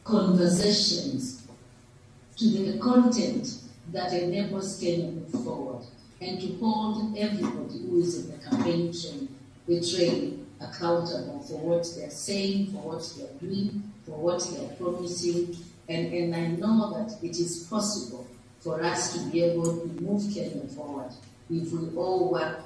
conversations to the content that enables Kenya to move forward, and to hold everybody who is in the campaign trail accountable for what they're saying, for what they're doing, for what they're promising. And I know that it is possible for us to be able to move Kenya forward if we all work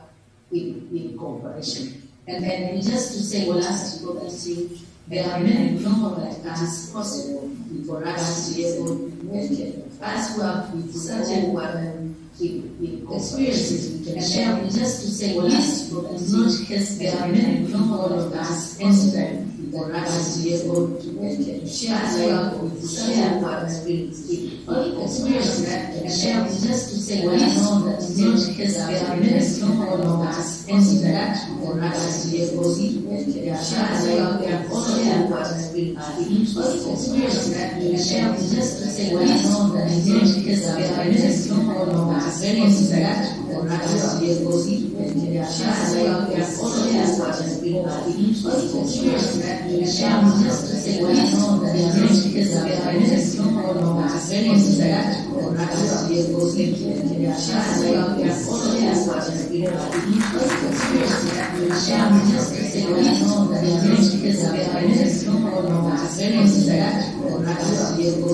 in cooperation. And just to say, last thing, there are many know that it is possible for us to be able to move Kenya. As we have such a experiences we can share. Just to say, last not just there are many know that it is possible for us to be able to share our experiences and share. Just to say, we know that not just there are many know that it is possible for us to be able to share our experiences and share. Just to say, we know that not just there are many know that very exact for us to be able to share our just to say, we know that the because there are many know that very exact for us to be able to share our just to say, we know that the because there are many know that very exact for us to be able to share our just to say, we know that the because there are many know that very exact for us to be able to just to say, we know that the because there are many know that very exact for us to be able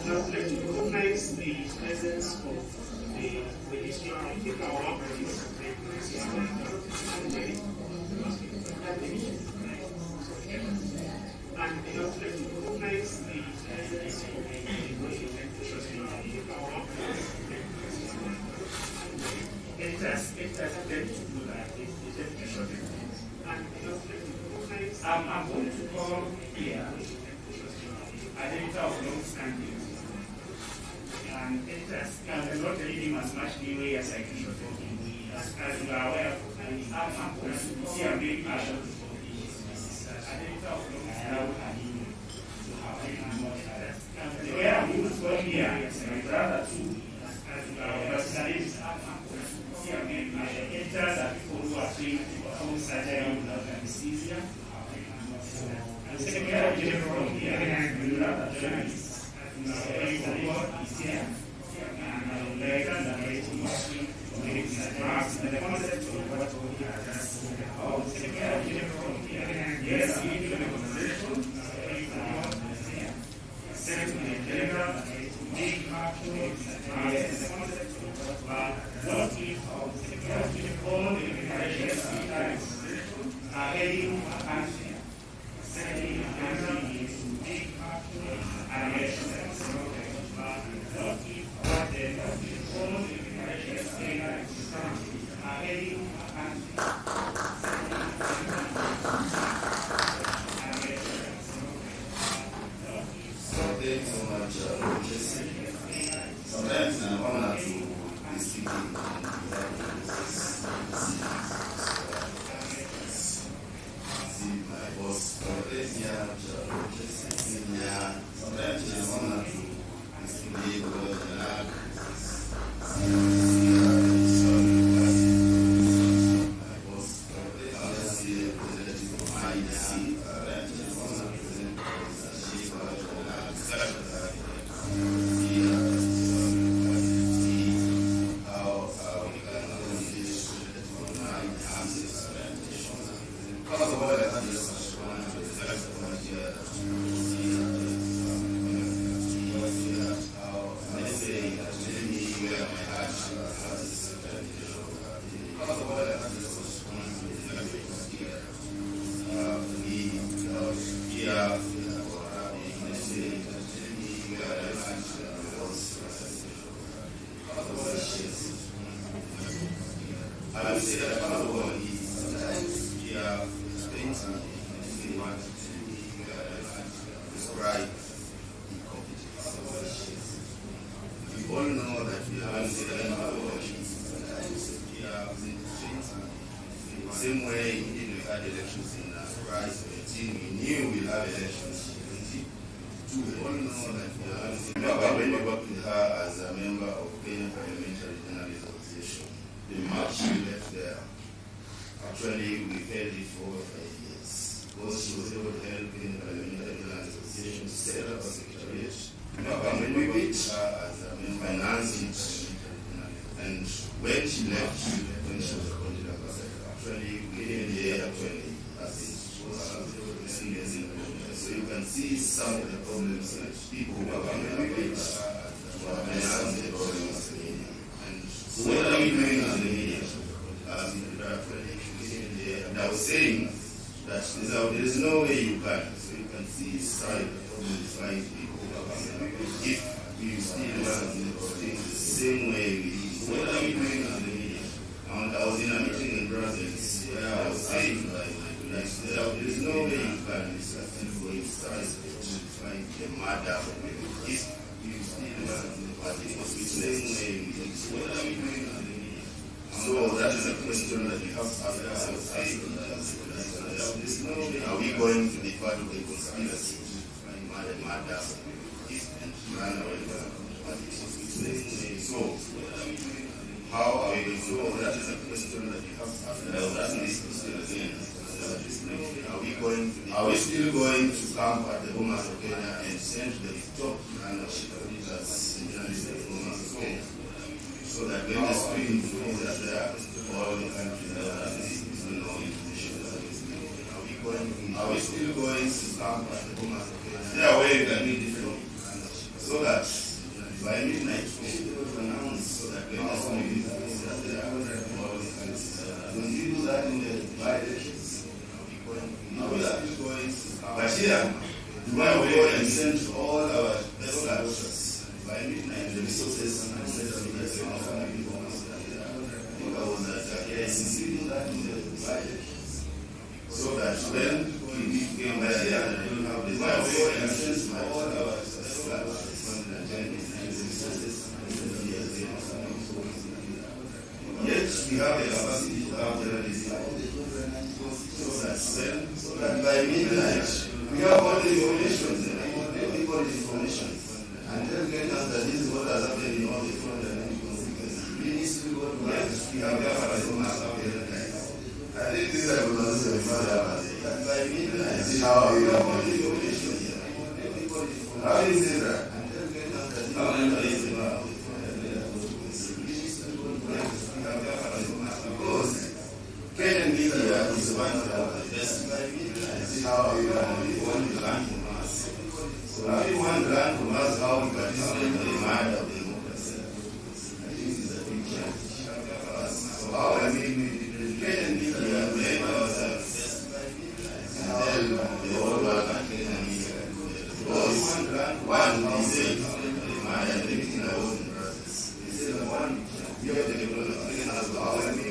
Let's recognize the presence of the ministry and take our opportunities. And let's recognize the presence of it has tended to do that. I'm going to call here a letter of long standing. And it has not giving as much leeway as I can. As you are aware, I'm going to see a big action for the the way I'm going to go here is my brother too. Personalities, I'm going to see a big action. It does that people who are trained to perform surgery without anesthesia. And the secretary general here is my brother journalist. And I would like to make remarks and the concept of what we are just about. Yes, we need to make a conversation. Secondly, general, make the concept of what we all the preparations are heading a country. Secondly, make Thanks so much, Jesse. Sometimes I'm honored to be speaking on my boss, Jesse Senior. Sometimes I'm honored to be speaking I would say that number one is sometimes we are spending way we did, we had elections in Rice 18, we knew we'll have elections in 22. When we worked with her as a member of Kenya Parliamentary Journalists Association, the March she left there, actually we held it for 5 years. Because she was able to help Kenya Parliamentary Journalists Association to set up a secretariat. When we met her as a member, financed it, and when she left, when she was appointed ambassador, actually we didn't hear actually as it was serious in the so you can see some of the problems that people who are coming up with financing the problems in the media. And so what are we doing as the media? As in the and I was saying that there is no way you can. So you can see some of the problems like people who are coming up with if you still want to think the same way we what are we doing as the media? And I was in a meeting in Brussels where I was saying that there is no way you can start to find the matter if you still want to think the same way we what are we doing as the media? So that is a question that we have to ask ourselves. Are we going to be part of the conspiracy to find the matter if and run away from so how are we going to that is a question that we have to ask ourselves again. Are we still going to camp at the Bomas of Kenya and send the top leadership leaders in the Bomas of Kenya so that when the screen is there, all the countries will know information that is going. Are we still going to camp at the Bomas of Kenya? There are ways that we different so that by midnight we will announce so that when the screen is there, all the countries when you do that in the by-elections, but here, we want to go and send to all our best doctors by midnight the resources and so that when we came by here, we want to go and send to all our best doctors yet we have the capacity to have journalism. So that by midnight, we have all the information, everybody's information. And tell Kenyans that this is what has happened in all the front and ministry, what we have I think this is a good answer. That by midnight, we have all the information here. How do you say that? And tell Kenyans that this is what because Kenyan media is one of the best. This is how we want to learn from us. So how you want to learn from us how we participate in the mind of democracy. I think this is a big challenge. So how can we Kenyan media make ourselves and tell the whole world that Kenyan media because one they say the mind and everything I was in process. They say the one you have the development as well. How can we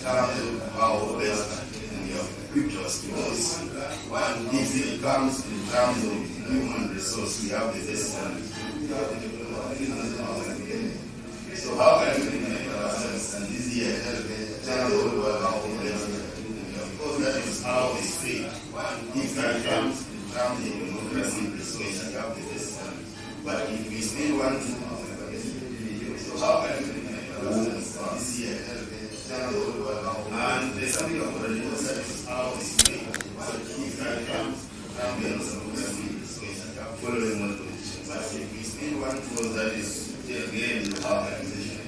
how best equipped us because one if it comes in terms of human resource we have the best one. So how can we make ourselves and this year tell the whole world how best because that is how we speak. If it comes in terms of democracy resource we have the best one. But if we still want to so how can we make ourselves this year and there's something about the legal service how we speak. So if I come following one position. But if we still want to know that is again our organization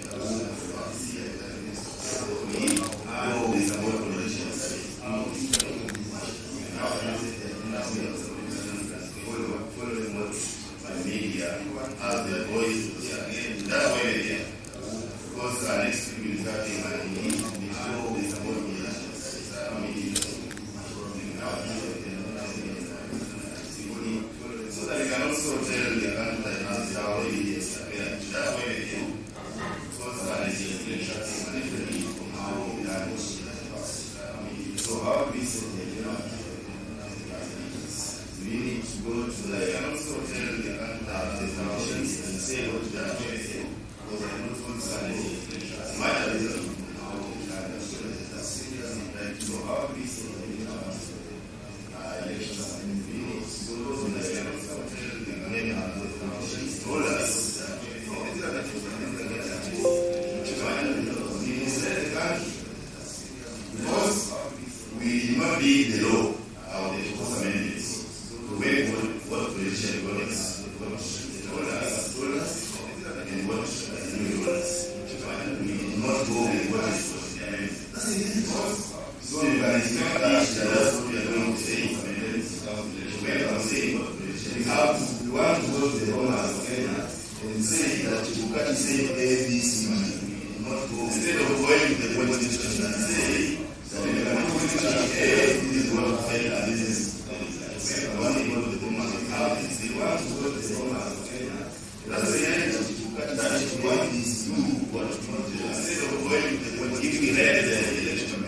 so we know the support politicians following what the media as the voice be the law or the force amendments. So when what politician told us, and what the new laws, we did not go with what is for the amendment. So you can expect that that's what we are going to say. When I'm saying we want to go to the home as Kenya and say that you can't say ABC, not go. Instead of going to the point station and say that we want to this is what failed and this is I want to go to the home as house. They want to go to the home as Kenya. That's the end that you want this to what you want to do. Instead of going to the point, if we read the election,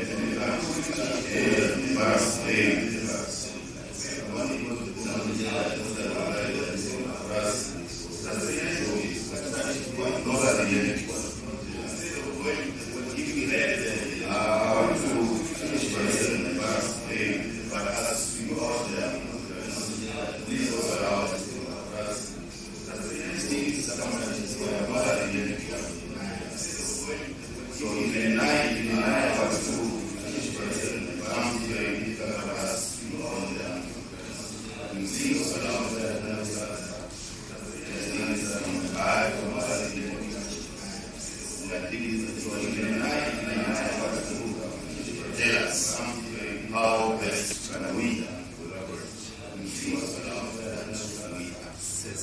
how best can we collaborate and see that we access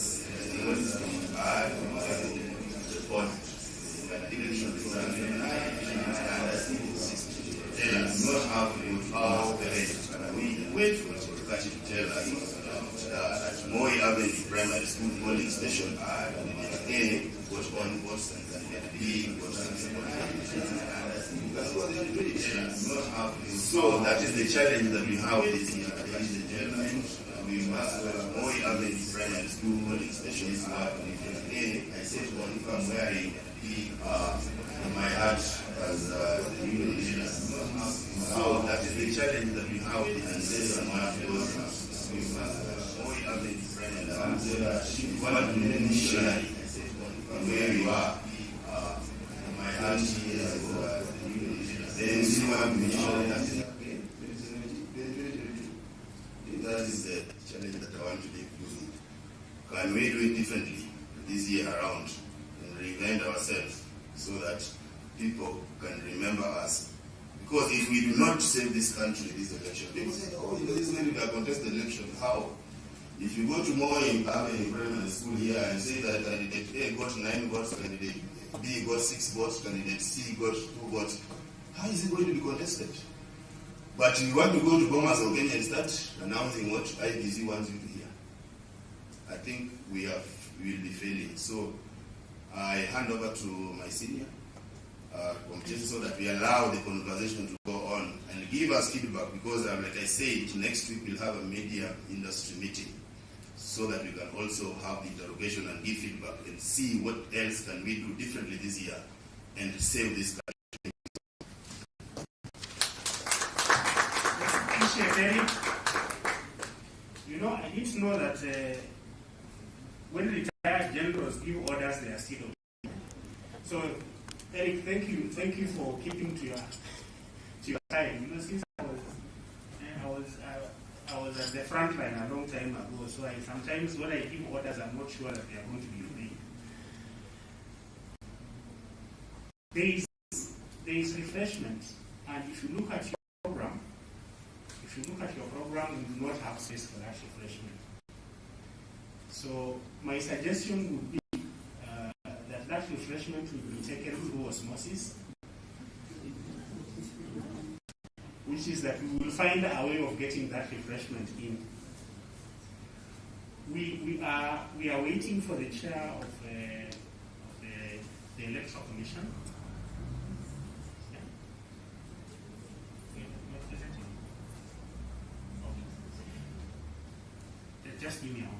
the point that election 2009 tell us not how best can we wait for the to tell us that Moi Avenue Primary School polling station A was on votes and candidate B was on that's what they really tell us, not happening. So that is the challenge that we have this year. That is the challenge. We must Moi Avenue Primary School polling stations happening. A, I said one if I'm wearing B in my heart as the new religion. So that is the challenge that we have this and we must Moi Avenue Primary School one missionary where you are in my heart here then see one missionary that is the challenge that I want to leave you. Can we do it differently this year around and reinvent ourselves so that people can remember us? Because if we do not save this country, this election, people say, oh, this is going to be a contested election. How? If you go to Moi Avenue Primary School here and say that candidate A got 9 votes, candidate B got 6 votes, candidate C got 2 votes, how is it going to be contested? But you want to go to Bomas or Kenya and start announcing what IBC wants you to hear. I think we will be failing. So I hand over to my senior competition so that we allow the conversation to go on and give us feedback because like I said, next week we'll have a media industry meeting so that we can also have the interrogation and give feedback and see what else can we do differently this year and save this country. You know, I need to know that when retired generals give orders, they are still obeying. So, Eric, thank you for keeping to your time. You know, since I was at the front line a long time ago, so sometimes when I give orders, I'm not sure that they are going to be obeyed. There is refreshment, and if you look at your program, you do not have space for that refreshment. So my suggestion would be that refreshment will be taken through osmosis, which is that we will find a way of getting that refreshment in. We are waiting for the chair of the Electoral Commission. Just give me a moment.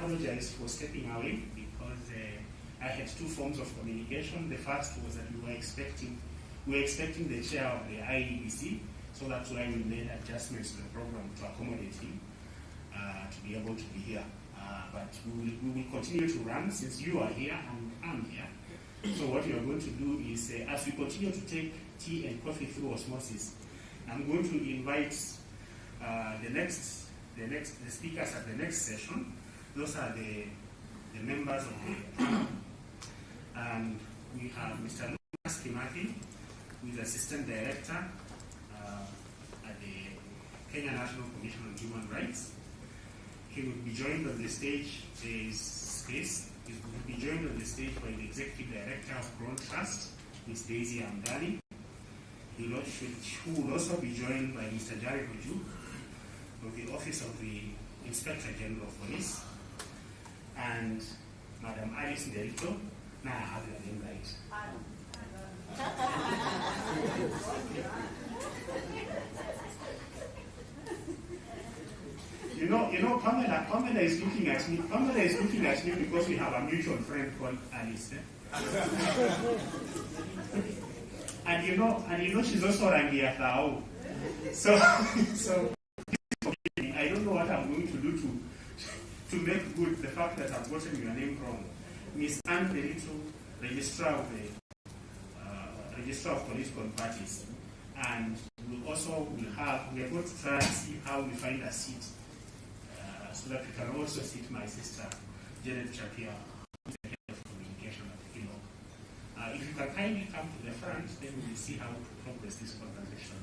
apologize for stepping away because I had two forms of communication. The first was that we were expecting the chair of the IEBC, so that's why we made adjustments to the program to accommodate him to be able to be here. But we will continue to run since you are here and I'm here. So what we are going to do is, as we continue to take tea and coffee through osmosis, I'm going to invite the speakers at the next session. Those are the members of the panel. And we have Mr. Lucas Kimathi, who is Assistant Director at the Kenya National Commission on Human Rights. He will be joined on the stage. There is space. He will be joined on the stage by the Executive Director of Crown Trust, Ms. Daisy Amdani. Who will also be joined by Mr. Jared Oju of the Office of the Inspector General of Police, and Madam Alice Ndelito. Now I have your name right. You know, Pamela is looking at me. Pamela is looking at me because we have a mutual friend called Alice. And you know, she's also Rangia Thao. So I don't know what I'm going to do to make good the fact that I've gotten your name wrong. Ms. Anne Derito, Registrar of Political Parties, and we are going to try and see how we find a seat so that we can also seat my sister Janet Chapia, who is the head of communication at ILOC. If you can kindly come to the front, then we will see how to progress this conversation.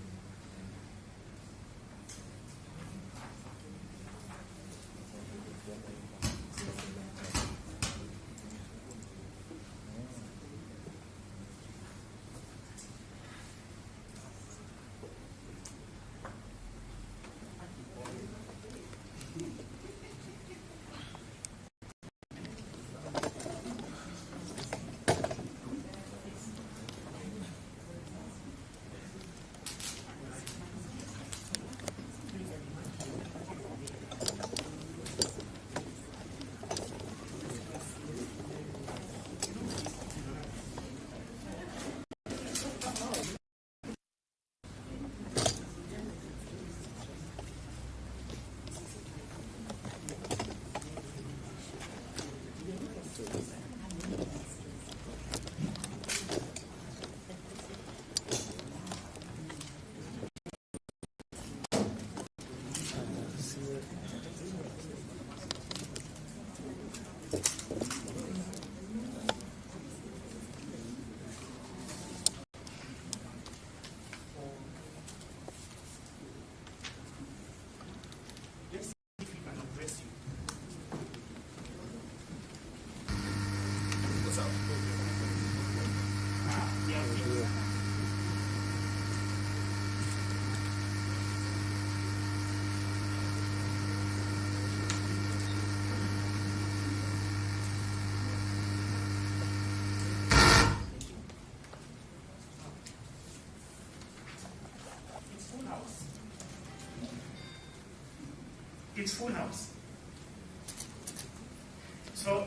It's full house. So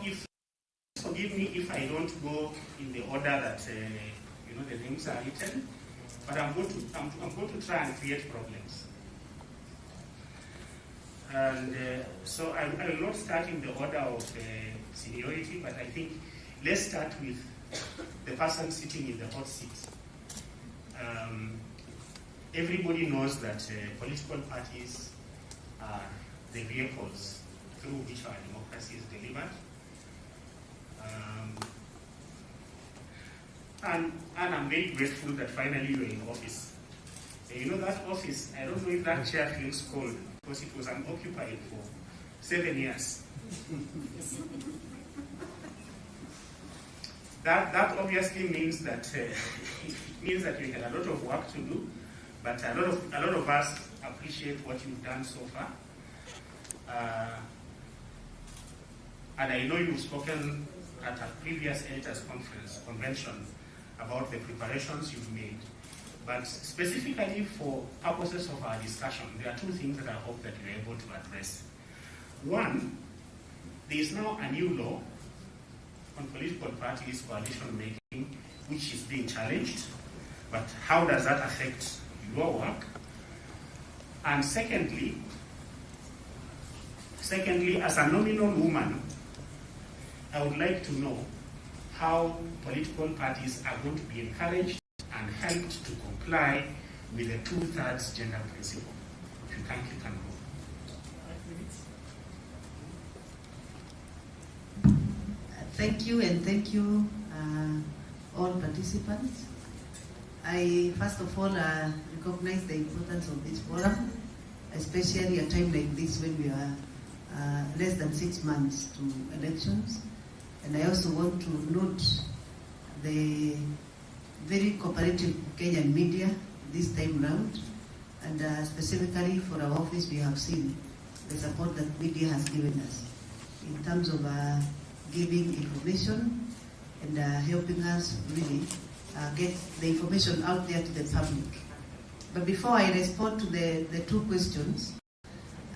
forgive me if I don't go in the order that the names are written, but I'm going to try and create problems. And so I will not start in the order of seniority, but I think let's start with the person sitting in the hot seat. Everybody knows that political parties are the vehicles through which our democracy is delivered. And I'm very grateful that finally you're in office. That office, I don't know if that chair feels cold because it was unoccupied for 7 years. That obviously means that you had a lot of work to do, but a lot of us appreciate what you've done so far. And I know you've spoken at a previous editors convention about the preparations you've made. But specifically for purposes of our discussion, there are two things that I hope that you're able to address. One, there is now a new law on political parties coalition making, which is being challenged. But how does that affect your work? And secondly, as a nominal woman, I would like to know how political parties are going to be encouraged and helped to comply with the 2/3 gender principle. If you kindly can go. Thank you, and thank you all participants. I first of all recognize the importance of this forum, especially a time like this when we are less than 6 months to elections. And I also want to note the very cooperative Kenyan media this time round, and specifically for our office, we have seen the support that media has given us in terms of giving information and helping us really get the information out there to the public. But before I respond to the two questions,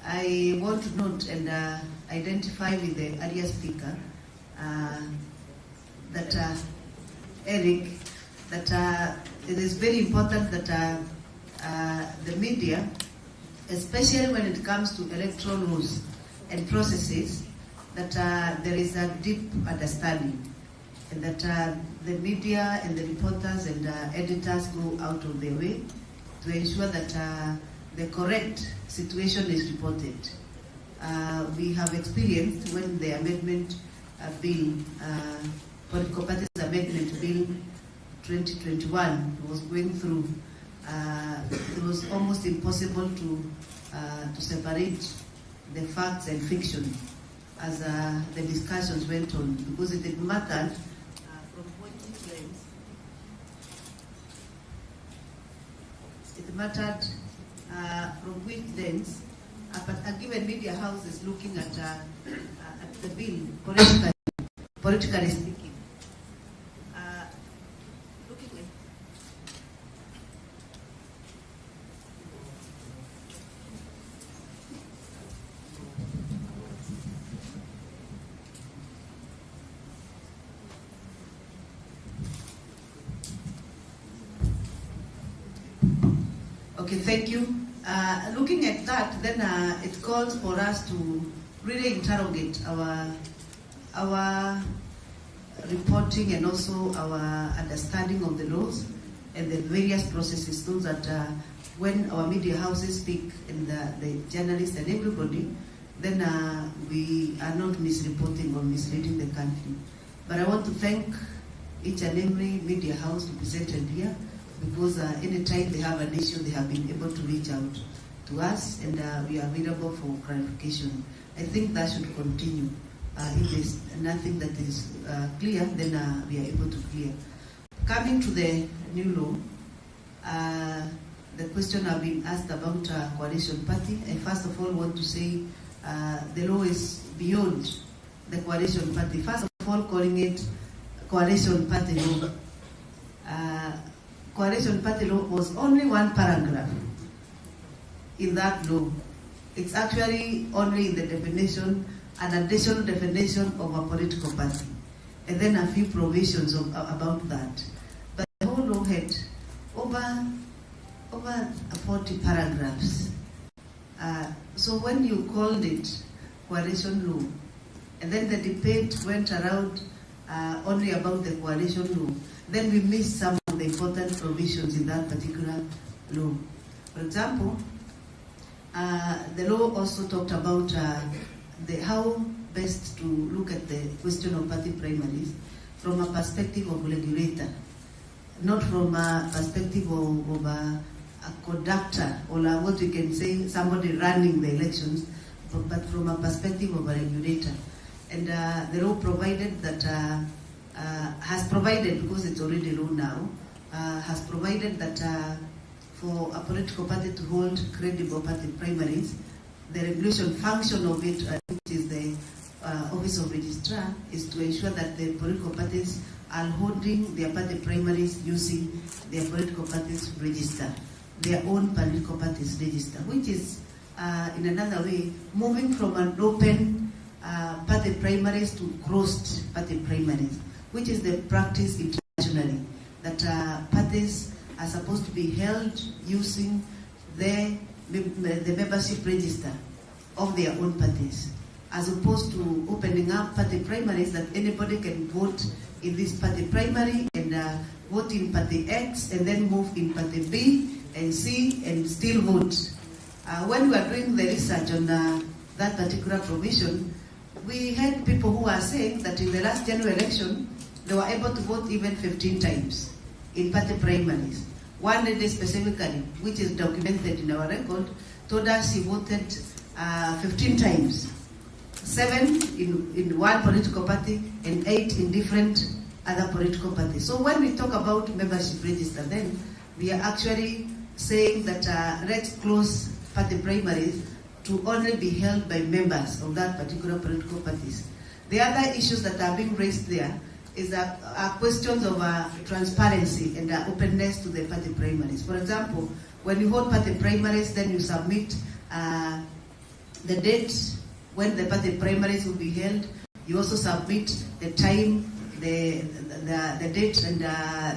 I want to note and identify with the earlier speaker that Eric, that it is very important that the media, especially when it comes to electoral rules and processes, that there is a deep understanding, and that the media and the reporters and editors go out of their way to ensure that the correct situation is reported. We have experienced when the amendment bill, Political Parties Amendment Bill 2021 was going through, it was almost impossible to separate the facts and fiction as the discussions went on, because it mattered from which lens. It mattered from which lens, but a given media house is looking at the bill politically speaking. Okay, thank you. Looking at that, then it calls for us to really interrogate our reporting and also our understanding of the laws and the various processes, so that when our media houses speak and the journalists and everybody, then we are not misreporting or misleading the country. But I want to thank each and every media house represented here, because anytime they have an issue, they have been able to reach out to us, and we are available for clarification. I think that should continue. If there's nothing that is clear, then we are able to clear. Coming to the new law, the question have been asked about coalition party. I first of all want to say the law is beyond the coalition party. First of all, calling it coalition party law. Coalition party law was only one paragraph in that law. It's actually only in the definition, an additional definition of a political party, and then a few provisions about that. But the whole law had over 40 paragraphs. So when you called it coalition law, and then the debate went around only about the coalition law, then we missed some of the important provisions in that particular law. For example, the law also talked about how best to look at the question of party primaries from a perspective of regulator, not from a perspective of a conductor, or what we can say, somebody running the elections, but from a perspective of a regulator. And the law provided that, has provided, because it's already law now, has provided that for a political party to hold credible party primaries, the regulation function of it, which is the Office of Registrar, is to ensure that the political parties are holding their party primaries using their political parties register, their own political parties register, which is, in another way, moving from an open party primaries to closed party primaries, which is the practice internationally, that parties are supposed to be held using the membership register of their own parties, as opposed to opening up party primaries that anybody can vote in this party primary and vote in party X and then move in party B and C and still vote. When we were doing the research on that particular provision, we had people who are saying that in the last general election, they were able to vote even 15 times in party primaries. One lady specifically, which is documented in our record, told us she voted 15 times. 7 in one political party and 8 in different other political parties. So when we talk about membership register, then we are actually saying that let's close party primaries to only be held by members of that particular political parties. The other issues that are being raised there is that questions of transparency and openness to the party primaries. For example, when you hold party primaries, then you submit the date when the party primaries will be held. You also submit the time, the date, and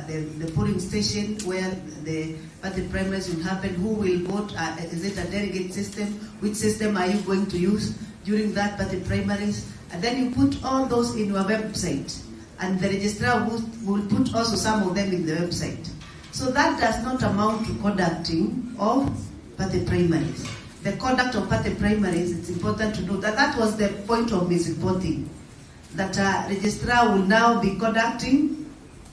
the polling station where the party primaries will happen, who will vote, is it a delegate system, which system are you going to use during that party primaries, and then you put all those in your website, and the registrar will put also some of them in the website. So that does not amount to conducting of party primaries. The conduct of party primaries, it's important to note that that was the point of misreporting, that registrar will now be conducting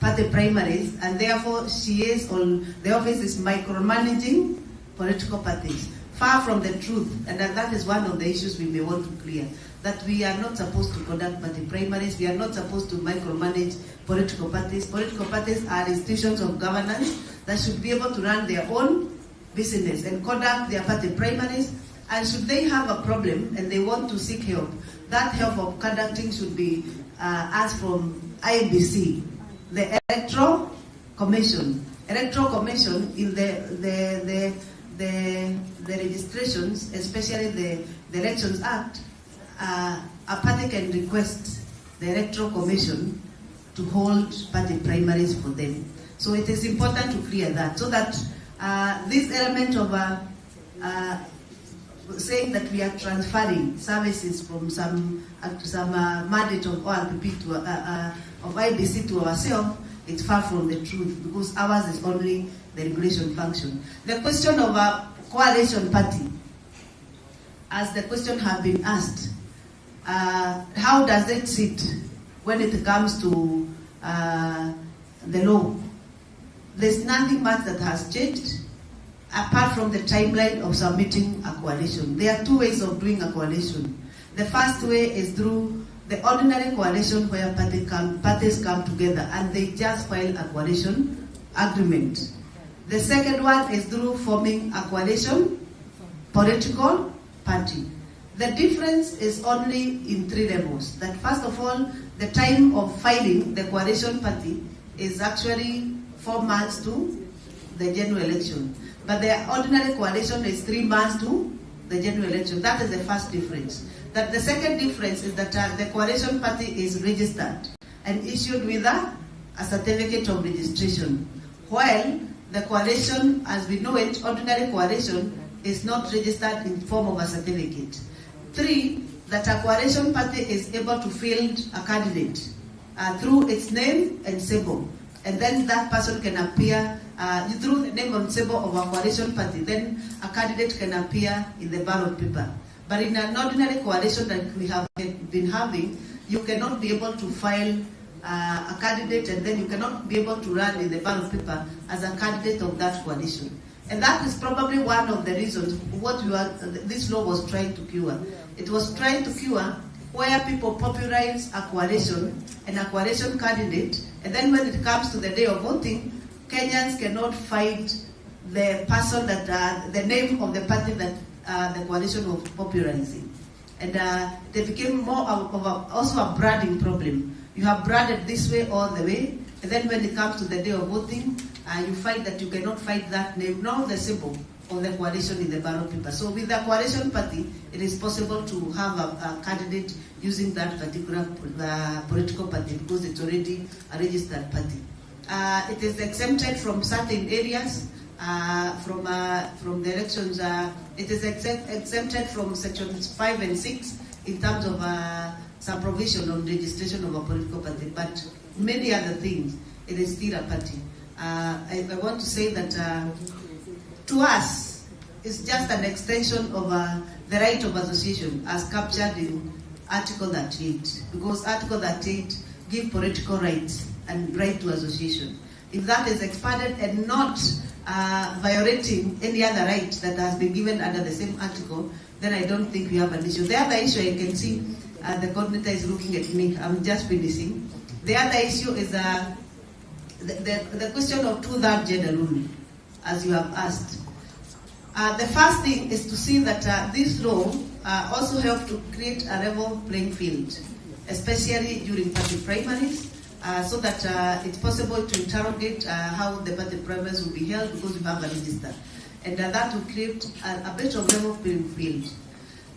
party primaries, and therefore she is on, the office is micromanaging political parties. Far from the truth, and that is one of the issues we may want to clear, that we are not supposed to conduct party primaries, we are not supposed to micromanage political parties. Political parties are institutions of governance that should be able to run their own business and conduct their party primaries, and should they have a problem and they want to seek help, that help of conducting should be asked from IEBC, the Electoral Commission. Electoral Commission in the registrations, especially the Elections Act, a party can request the Electoral Commission to hold party primaries for them. So it is important to clear that, so that this element of saying that we are transferring services from some mandate of ORPP to of IBC to ourselves, it's far from the truth, because ours is only the regulation function. The question of a coalition party, as the question has been asked, how does it sit when it comes to the law? There's nothing much that has changed apart from the timeline of submitting a coalition. There are two ways of doing a coalition. The first way is through the ordinary coalition, where parties come together and they just file a coalition agreement. The second one is through forming a coalition political party. The difference is only in 3 levels. That first of all, the time of filing the coalition party is actually 4 months to the general election. But the ordinary coalition is 3 months to the general election. That is the first difference. That the second difference is that the coalition party is registered and issued with a certificate of registration, while the coalition, as we know it, ordinary coalition, is not registered in form of a certificate. 3, that a coalition party is able to field a candidate through its name and symbol, and then that person can appear through the name and symbol of a coalition party, then a candidate can appear in the ballot paper. But in an ordinary coalition that we have been having, you cannot be able to file a candidate, and then you cannot be able to run in the ballot paper as a candidate of that coalition. And that is probably one of the reasons what this law was trying to cure. It was trying to cure where people popularize a coalition and a coalition candidate, and then when it comes to the day of voting, Kenyans cannot find the person that, the name of the party that the coalition was popularizing. And they became more of also a branding problem. You have branded this way all the way, and then when it comes to the day of voting, you find that you cannot find that name, nor the symbol of the coalition in the ballot paper. So with the coalition party, it is possible to have a candidate using that particular political party because it's already a registered party. It is exempted from certain areas, from the elections. It is exempted from sections 5 and 6 in terms of some provision on registration of a political party, but many other things, it is still a party. I want to say that to us, it's just an extension of the right of association as captured in Article 38, because Article 38 gives political rights and right to association. If that is expanded and not violating any other right that has been given under the same article, then I don't think we have an issue. The other issue, I can see the coordinator is looking at me. I'm just finishing. The other issue is the question of two-third gender rule, as you have asked. The first thing is to see that this law also helps to create a level playing field, especially during party primaries, so that it's possible to interrogate how the party primaries will be held because we have a register. And that will create a bit of level playing field.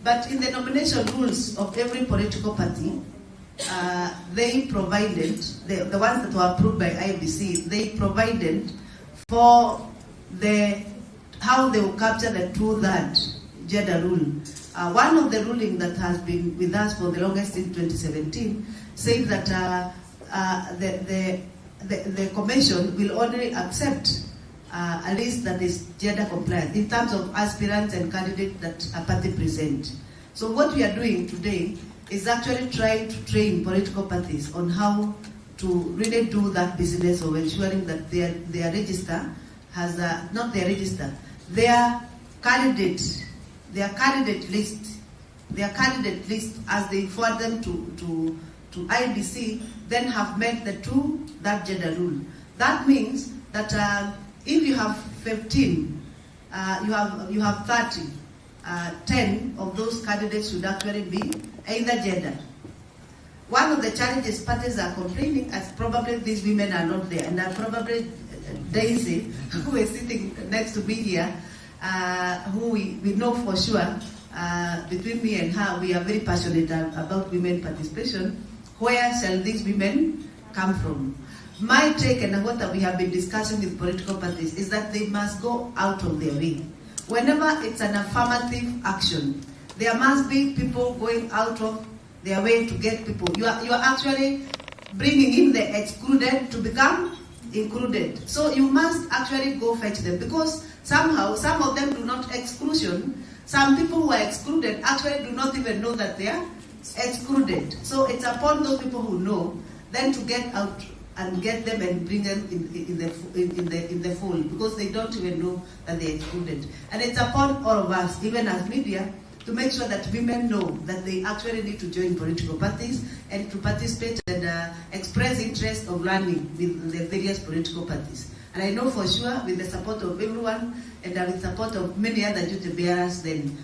But in the nomination rules of every political party, they provided, the ones that were approved by IEBC, they provided for how they will capture the two-third gender rule. One of the rulings that has been with us for the longest in 2017 says that the commission will only accept a list that is gender compliant in terms of aspirants and candidates that a party present. So what we are doing today is actually trying to train political parties on how to really do that business of ensuring that their register has not their register, their candidate list as they forward them to IEBC, then have met the that gender rule. That means that if you have 15, you have 30. 10 of those candidates should actually be either gender. One of the challenges parties are complaining is probably these women are not there, and probably Daisy, who is sitting next to me here, who we know for sure, between me and her, we are very passionate about women participation. Where shall these women come from? My take and what we have been discussing with political parties is that they must go out of their way. Whenever it's an affirmative action, there must be people going out of their way to get people. You are actually bringing in the excluded to become included. So you must actually go fetch them, because somehow some of them do not exclusion. Some people who are excluded actually do not even know that they are excluded. So it's upon those people who know then to get out and get them and bring them in the fold, because they don't even know that they're excluded. And it's upon all of us, even as media, to make sure that women know that they actually need to join political parties and to participate and express interest of learning with the various political parties. And I know for sure, with the support of everyone and with support of many other duty bearers, then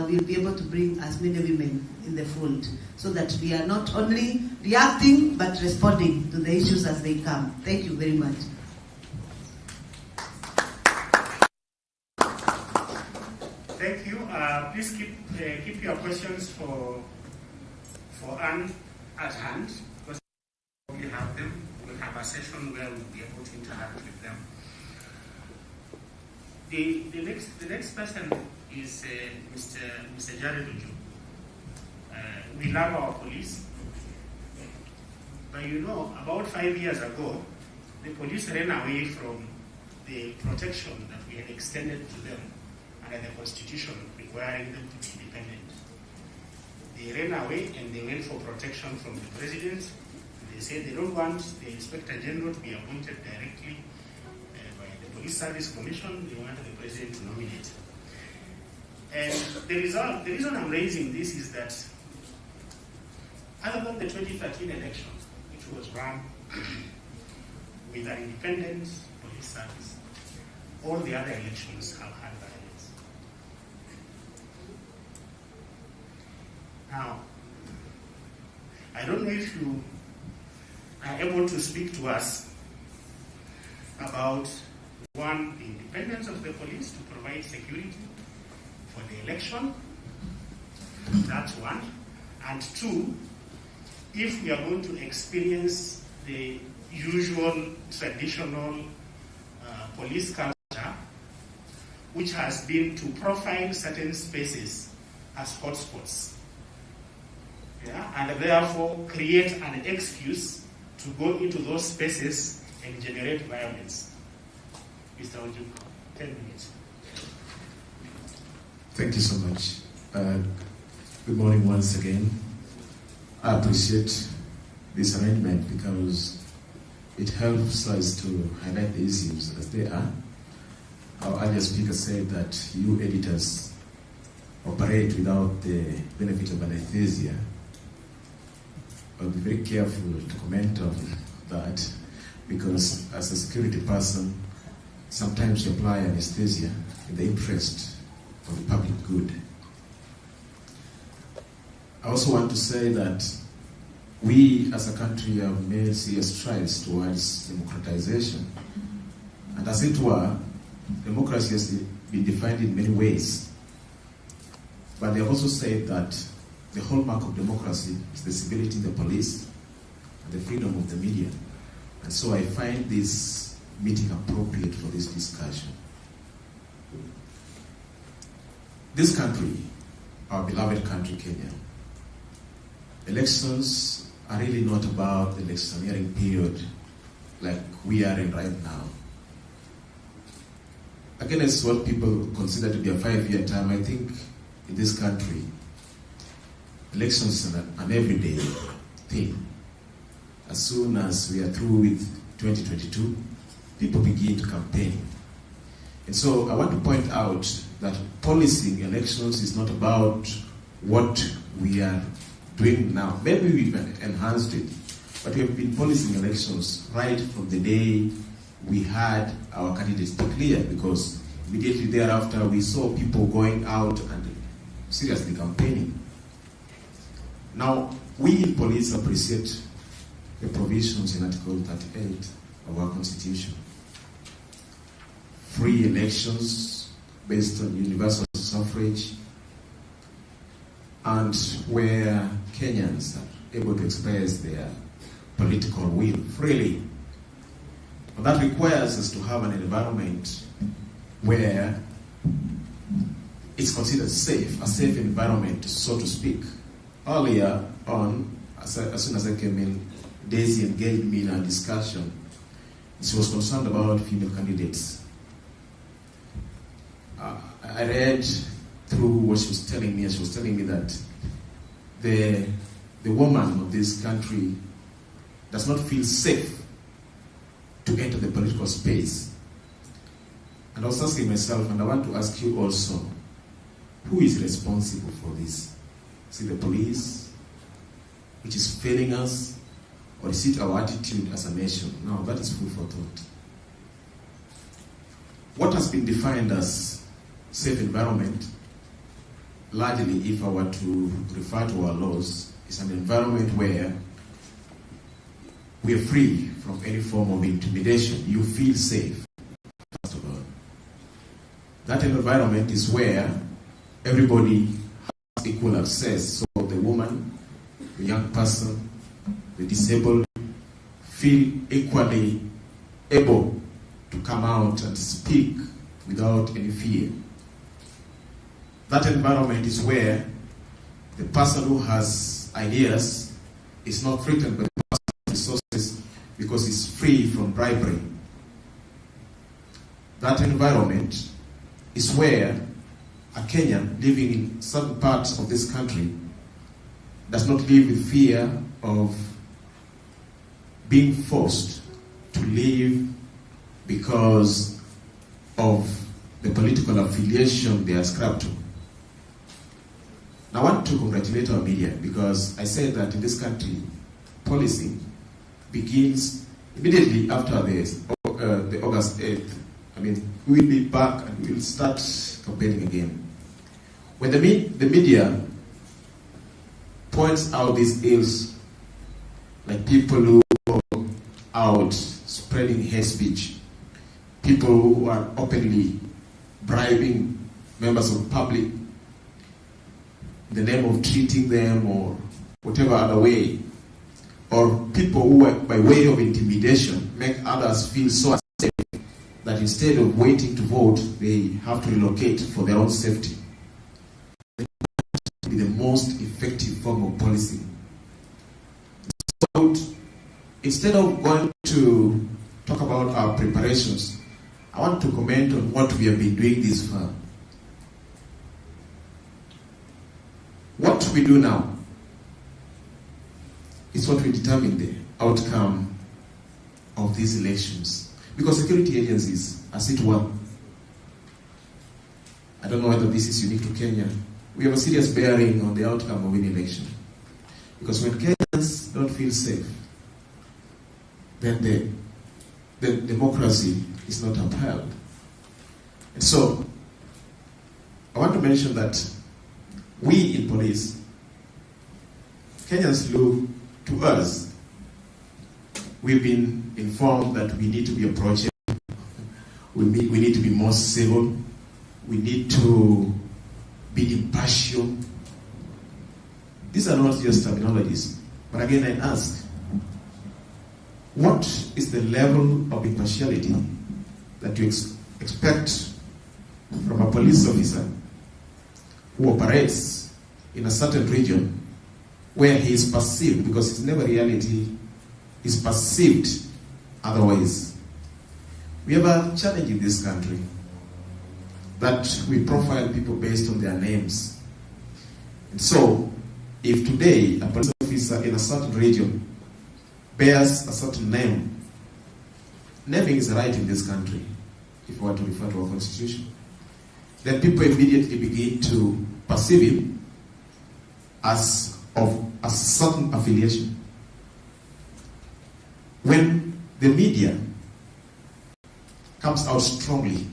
we'll be able to bring as many women in the fold, so that we are not only reacting but responding to the issues as they come. Thank you very much. Thank you. Please keep your questions for Anne at hand, because we have them. We'll have a session where we'll be able to interact with them. The next person is Mr. Jared Uju. We love our police, but you know, about 5 years ago, the police ran away from the protection that we had extended to them under the Constitution, requiring them to be independent. They ran away and they went for protection from the president. They said they don't want the Inspector General to be appointed directly by the Police Service Commission. They wanted the president to nominate. And the reason I'm raising this is that other than the 2013 elections, which was run with an independent police service, all the other elections have had violence. Now, I don't know if you are able to speak to us about one, the independence of the police to provide security for the election. That's one. And two, if we are going to experience the usual traditional police culture, which has been to profile certain spaces as hotspots, and therefore create an excuse to go into those spaces and generate violence. Mr. Ojuko, 10 minutes. Thank you so much. Good morning once again. I appreciate this arrangement because it helps us to highlight the issues as they are. Our earlier speaker said that you editors operate without the benefit of anesthesia. I'll be very careful to comment on that because as a security person, sometimes you apply anesthesia in the interest of the public good. I also want to say that we as a country have made serious strides towards democratization. And as it were, democracy has been defined in many ways. But they have also said that the hallmark of democracy is the civility in the police and the freedom of the media. And so I find this meeting appropriate for this discussion. This country, our beloved country, Kenya, elections are really not about the electioneering period like we are in right now. Against what people consider to be a 5-year term, I think in this country, elections are an everyday thing. As soon as we are through with 2022, people begin to campaign. And so I want to point out that policing elections is not about what we are doing now. Maybe we've enhanced it, but we have been policing elections right from the day we had our candidates declared, because immediately thereafter we saw people going out and seriously campaigning. Now, we in police appreciate the provisions in Article 38 of our Constitution. Free elections based on universal suffrage, and where Kenyans are able to express their political will freely. But that requires us to have an environment where it's considered safe, a safe environment, so to speak. Earlier on, as soon as I came in, Daisy engaged me in a discussion. She was concerned about female candidates. I read through what she was telling me, and she was telling me that the woman of this country does not feel safe to enter the political space. And I was asking myself, and I want to ask you also, who is responsible for this? Is it the police, which is failing us, or is it our attitude as a nation? Now, that is food for thought. What has been defined as safe environment, largely, if I were to refer to our laws, is an environment where we are free from any form of intimidation. You feel safe, first of all. That environment is where everybody has equal access. So the woman, the young person, the disabled feel equally able to come out and speak without any fear. That environment is where the person who has ideas is not threatened by the person's resources because he's free from bribery. That environment is where a Kenyan living in certain parts of this country does not live with fear of being forced to leave because of the political affiliation they ascribe to. Now, I want to congratulate our media, because I said that in this country, policing begins immediately after the August 8th. I mean, we will be back and we will start campaigning again. When the media points out these ills, like people who go out spreading hate speech, people who are openly bribing members of the public in the name of treating them or whatever other way, or people who, by way of intimidation, make others feel so unsafe that instead of waiting to vote, they have to relocate for their own safety. That would be the most effective form of policy. So, instead of going to talk about our preparations, I want to comment on what we have been doing this far. What we do now is what will determine the outcome of these elections. Because security agencies, as it were, I don't know whether this is unique to Kenya, we have a serious bearing on the outcome of any election. Because when Kenyans don't feel safe, then the democracy is not upheld. And so, I want to mention that we in police, Kenyans look to us. We've been informed that we need to be approachable, we need to be more civil, we need to be impartial. These are not just terminologies, but again I ask, what is the level of impartiality that you expect from a police officer who operates in a certain region where he is perceived, because it's never reality, is perceived otherwise? We have a challenge in this country that we profile people based on their names. And so, if today a police officer in a certain region bears a certain name, naming is right in this country, if we were to refer to our constitution, then people immediately begin to perceive him as of a certain affiliation. When the media comes out strongly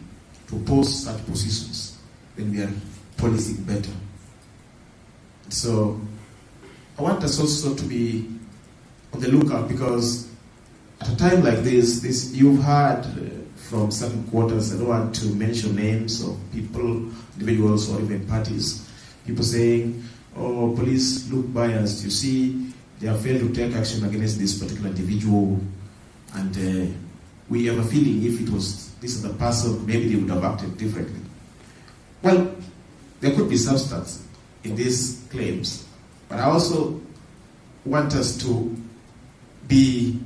to oppose such positions, then we are policing better. So I want us also to be on the lookout, because at a time like this you've heard from certain quarters, I don't want to mention names of people, individuals, or even parties, people saying, oh, police look biased, you see, they have failed to take action against this particular individual, and we have a feeling if it was this other person, maybe they would have acted differently. Well, there could be substance in these claims, but I also want us to be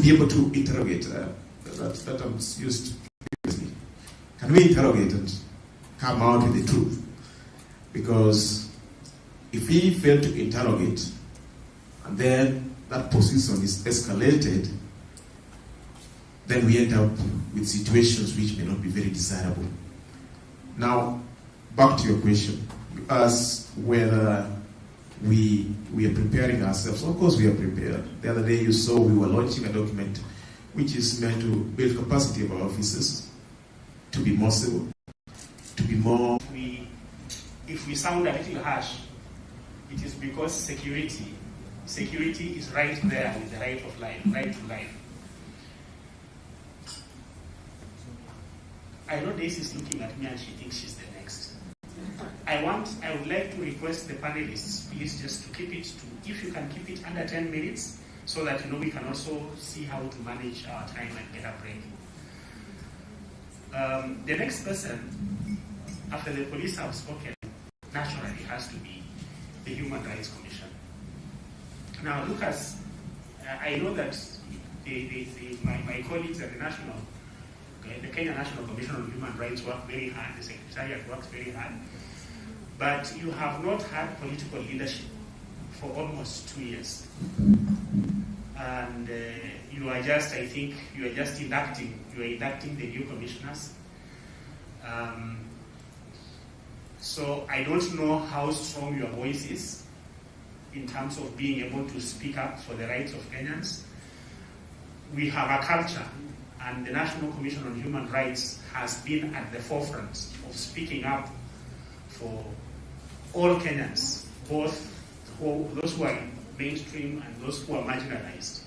able to interrogate that I'm used previously. Can we interrogate and come out with the truth? Because if we fail to interrogate and then that position is escalated, then we end up with situations which may not be very desirable. Now, back to your question. You asked whether we are preparing ourselves. Of course we are prepared. The other day you saw we were launching a document which is meant to build capacity of our officers to be more civil, to be more... If we sound a little harsh, it is because security is right there with the right of life, right to life. I know Daisy is looking at me and she thinks she's the next. I would like to request the panelists, please, just to keep it to, if you can keep it under 10 minutes, so that we can also see how to manage our time and get a break. The next person, after the police have spoken, naturally has to be the Human Rights Commission. Now, Lucas, I know that my colleagues at the Kenya National Commission on Human Rights work very hard, the Secretariat works very hard, but you have not had political leadership for almost 2 years. And you are just inducting the new commissioners. So I don't know how strong your voice is in terms of being able to speak up for the rights of Kenyans. We have a culture, and the National Commission on Human Rights has been at the forefront of speaking up for all Kenyans, both those who are mainstream and those who are marginalized.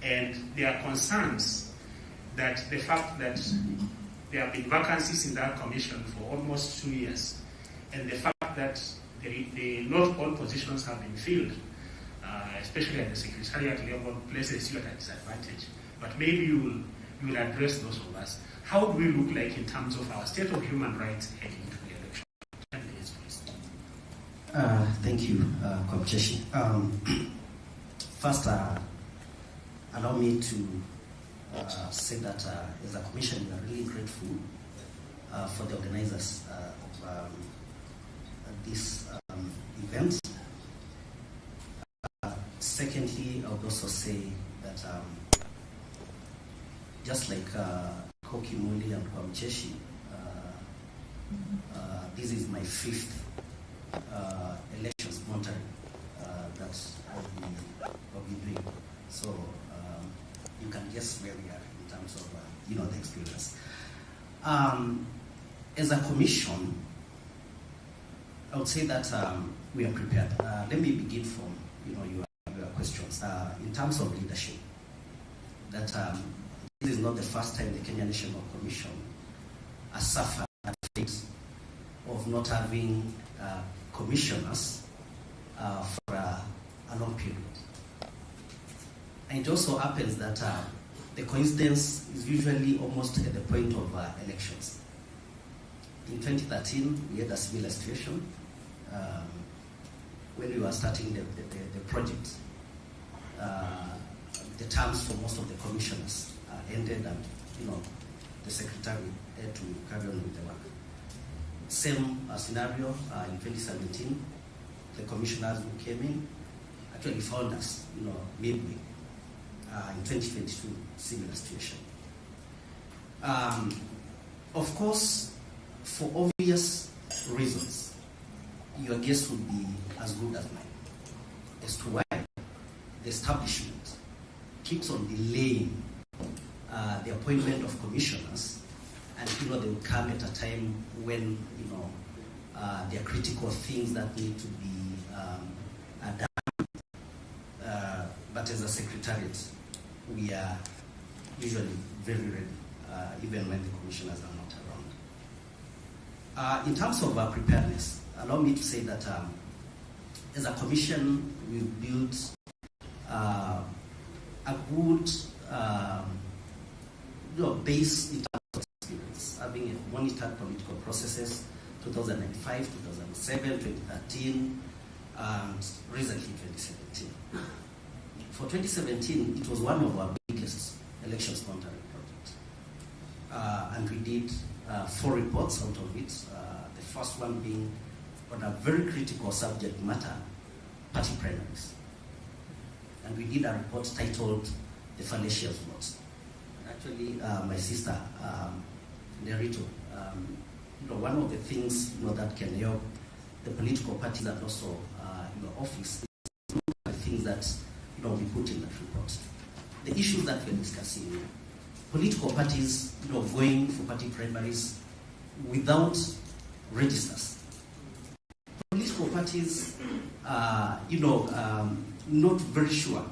And their concerns that the fact that there have been vacancies in that commission for almost 2 years, and the fact that not all positions have been filled, especially at the secretariat level, places you at a disadvantage. But maybe you will address those of us. How do we look like in terms of our state of human rights heading to the election? 10 minutes, please. Thank you, Kwamcheshi. First, allow me to say that as a commission, we are really grateful for the organizers of this event. Secondly, I would also say that just like Koki Muli and Kwamcheshi, this is my 5th elections monitoring that I'll be doing. So you can guess where we are in terms of the experience. As a commission, I would say that we are prepared. Let me begin from your questions. In terms of leadership, that this is not the first time the Kenya National Commission has suffered the fate of not having commissioners for a long period. And it also happens that the coincidence is usually almost at the point of elections. In 2013, we had a similar situation when we were starting the project. The terms for most of the commissioners ended, and the secretary had to carry on with the work. Same scenario in 2017. The commissioners who came in actually found us, midway. In 2022, similar situation. Of course, for obvious reasons, your guess would be as good as mine as to why the establishment keeps on delaying the appointment of commissioners, and they will come at a time when there are critical things that need to be done. But as a secretariat, we are usually very ready, even when the commissioners are not around. In terms of preparedness, allow me to say that as a commission, we've built a good base in terms of experience, having monitored political processes 2005, 2007, 2013, and recently 2017. For 2017, it was one of our biggest elections monitoring projects. And we did 4 reports out of it. The first one being on a very critical subject matter, party primaries. And we did a report titled The Fallacious Votes. Actually, my sister, Nerito, one of the things that can help the political parties that also office is the things that we put in that report. The issues that we're discussing here. Political parties going for party primaries without registers. Political parties not very sure.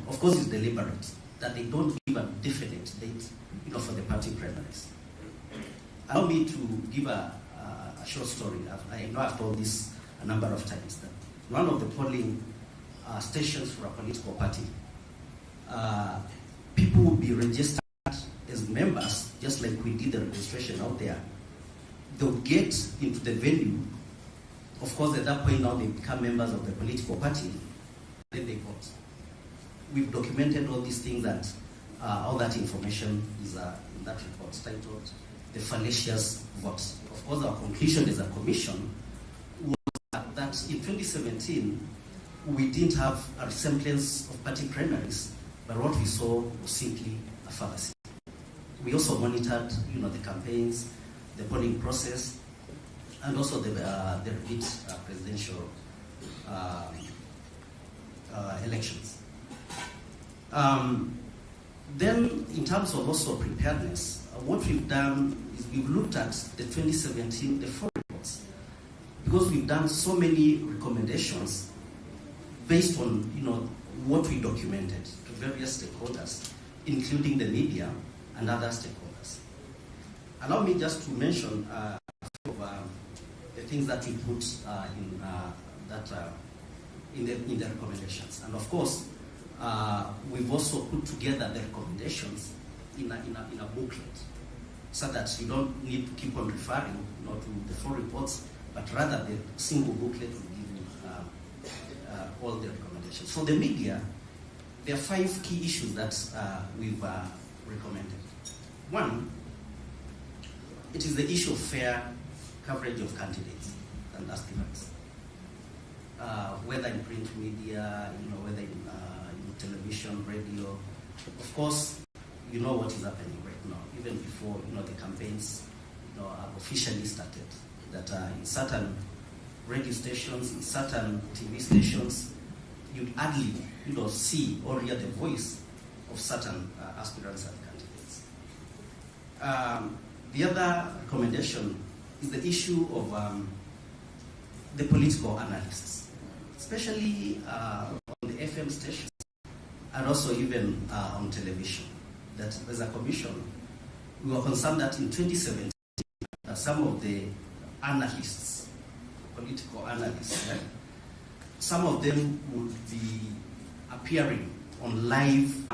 Of course it's deliberate that they don't give a definite date for the party primaries. Allow me to give a short story. I know I've told this a number of times, that one of the polling stations for a political party, people will be registered as members, just like we did the registration out there. They'll get into the venue. Of course, at that point now they become members of the political party, then they vote. We've documented all these things, that all that information is in that report titled The Fallacious Votes. Of course, our conclusion as a commission was that in 2017, we didn't have a resemblance of party primaries, but what we saw was simply a fallacy. We also monitored, the campaigns, the polling process, and also the repeat presidential elections. Then, in terms of also preparedness, what we've done is we've looked at the 2017, the 4 reports, because we've done so many recommendations based on what we documented to various stakeholders. including the media and other stakeholders. Allow me just to mention a few of the things that we put in the recommendations. And of course, we've also put together the recommendations in a booklet, so that you don't need to keep on referring to the full reports, but rather the single booklet will give you all the recommendations. For the media, there are 5 key issues that we've recommended. One, it is the issue of fair coverage of candidates and aspirants, whether in print media, whether in television, radio. Of course, you know what is happening right now, even before the campaigns have officially started. That in certain radio stations, in certain TV stations, you hardly see or hear the voice of certain aspirants and candidates. The other recommendation is the issue of the political analysis, especially on the FM stations and also even on television. That as a commission, we were concerned that in 2017, some of the analysts, political analysts, some of them would be appearing on live.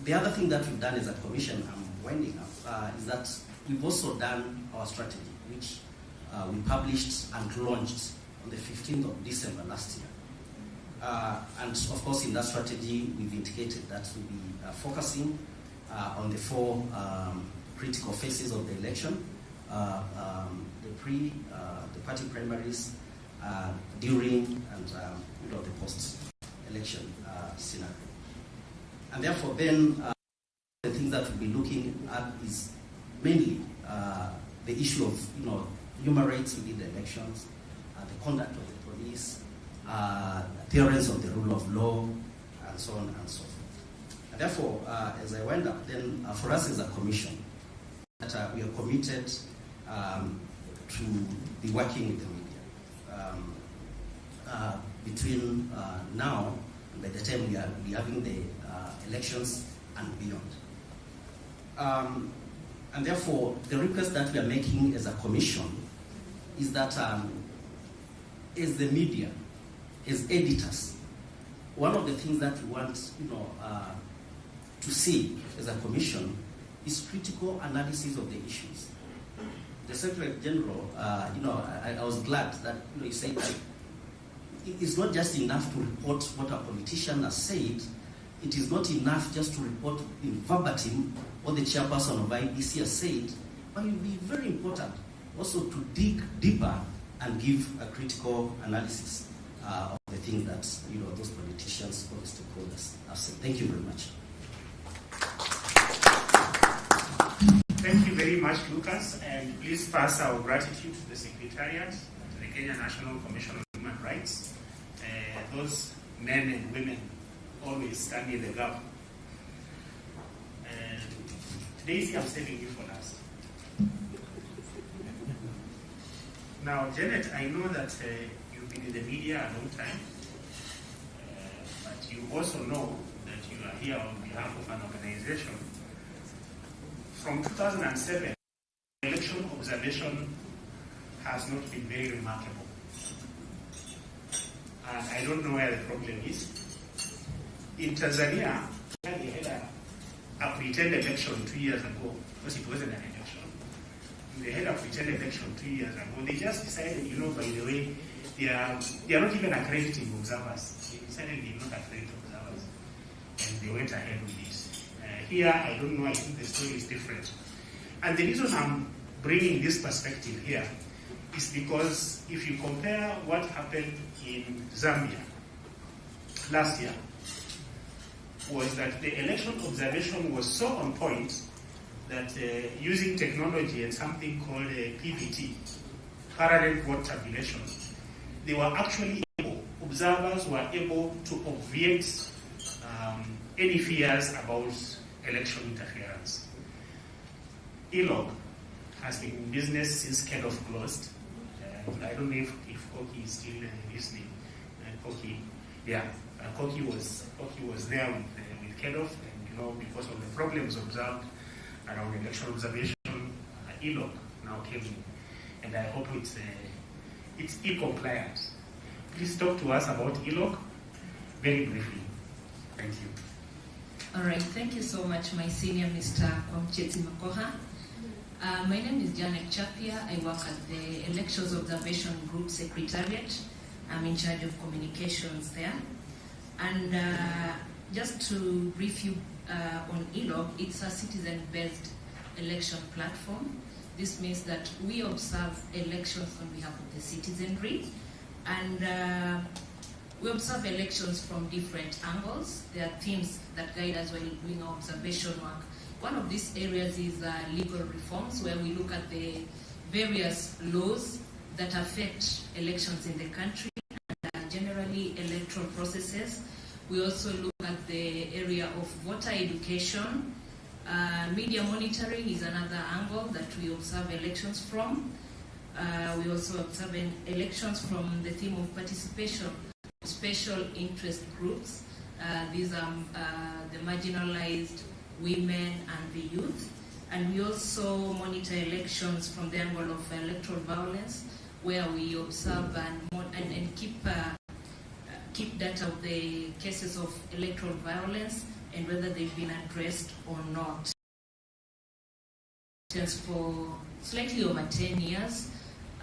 The other thing that we've done as a commission, I'm winding up, is that we've also done our strategy, which we published and launched on the 15th of December last year. And of course, in that strategy, we've indicated that we'll be focusing on the 4 critical phases of the election: the party primaries, during, and the post-election scenario. And therefore, then the things that we'll be looking at is mainly the issue of human rights within the elections, the conduct of the police, adherence of the rule of law, and so on and so forth. And therefore, as I wind up, then for us as a commission, that we are committed to be working with the media between now and by the time we are having the elections and beyond. And therefore, the request that we are making as a commission is that as the media, as editors, one of the things that we want to see as a commission is critical analysis of the issues. The Secretary General, I was glad that he said that it's not just enough to report what a politician has said. It is not enough just to report in verbatim what the chairperson of IEBC has said, but it will be very important also to dig deeper and give a critical analysis of the things that those politicians or the stakeholders have said. Thank you very much. Thank you very much, Lucas, and please pass our gratitude to the Secretariat, to the Kenya National Commission on Human Rights, those men and women always stand in the gap. And Daisy, I'm saving you for last. Now, Janet, I know that you've been in the media a long time, but you also know that you are here on behalf of an organization. From 2007, election observation has not been very remarkable. And I don't know where the problem is. In Tanzania, they had a pretend election 2 years ago, because it wasn't an election. They had a pretend election 2 years ago. They just decided, by the way, they are not even accrediting observers. They decided they not accredit observers. And they went ahead with it. Here, I don't know, I think the story is different. And the reason I'm bringing this perspective here is because if you compare what happened in Zambia last year, was that the election observation was so on point that using technology and something called PVT, parallel vote tabulation, they were actually able, observers were able to obviate any fears about election interference. ELOG has been in business since KEDOF closed. I don't know if Koki is still listening. Koki was there with KEDOF, and know, because of the problems observed around election observation, ELOC now came in, and I hope it's e-compliant. Please talk to us about ELOC very briefly. Thank you. All right, thank you so much, my senior Mr. Kwamcheti Makoha. My name is Janet Chapia. I work at the Elections Observation Group Secretariat. I'm in charge of communications there. And just to brief you on ELOC, it's a citizen-based election platform. This means that we observe elections on behalf of the citizenry, and we observe elections from different angles. There are themes that guide us while doing our observation work. One of these areas is legal reforms, where we look at the various laws that affect elections in the country and generally electoral processes. We also look at the area of voter education. Media monitoring is another angle that we observe elections from. We also observe elections from the theme of participation, special interest groups. These are the marginalized, women, and the youth. And we also monitor elections from the angle of electoral violence, where we observe and keep data of the cases of electoral violence and whether they've been addressed or not. For slightly over 10 years,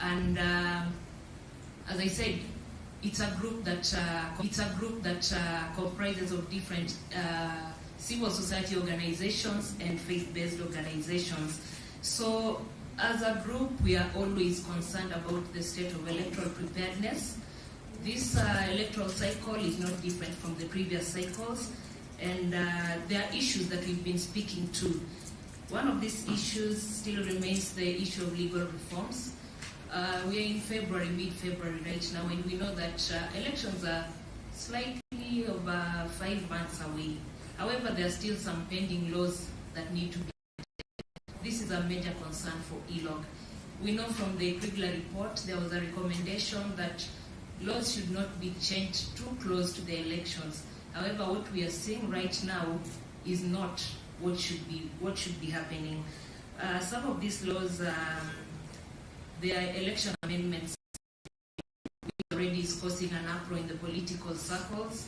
and as I said, it's a group that comprises of different civil society organizations and faith-based organizations. So, as a group, we are always concerned about the state of electoral preparedness. This electoral cycle is not different from the previous cycles, and there are issues that we've been speaking to. One of these issues still remains the issue of legal reforms. We are in February, mid-February right now, and we know that elections are slightly over 5 months away. However, there are still some pending laws that need to be adopted. This is a major concern for ELOC. We know from the Kriegler report there was a recommendation that laws should not be changed too close to the elections. However, what we are seeing right now is not what should be happening. Some of these laws, they are election amendments, which already is causing an uproar in the political circles.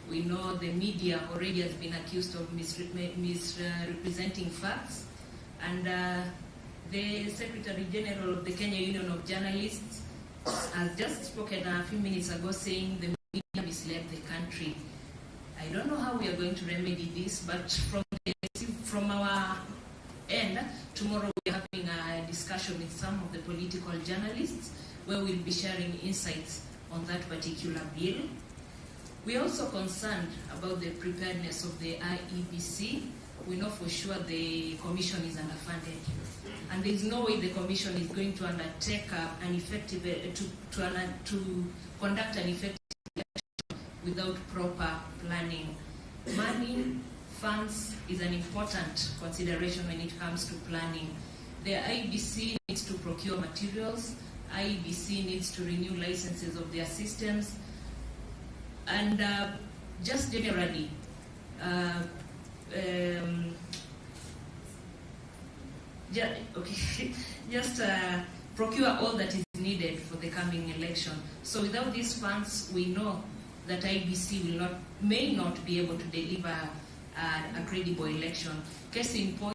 We know the media already has been accused of misrepresenting facts, and the Secretary General of the Kenya Union of Journalists has just spoken a few minutes ago saying the media misled the country. I don't know how we are going to remedy this, but from our end, tomorrow we're having a discussion with some of the political journalists where we'll be sharing insights on that particular bill. We're also concerned about the preparedness of the IEBC. We know for sure the commission is underfunded, and there's no way the commission is going to undertake an effective to conduct an effective election without proper planning. Money, funds is an important consideration when it comes to planning. The IEBC needs to procure materials. IEBC needs to renew licenses of their systems, and just generally. Just procure all that is needed for the coming election. So without these funds, we know that IEBC may not be able to deliver a credible election. Case in point,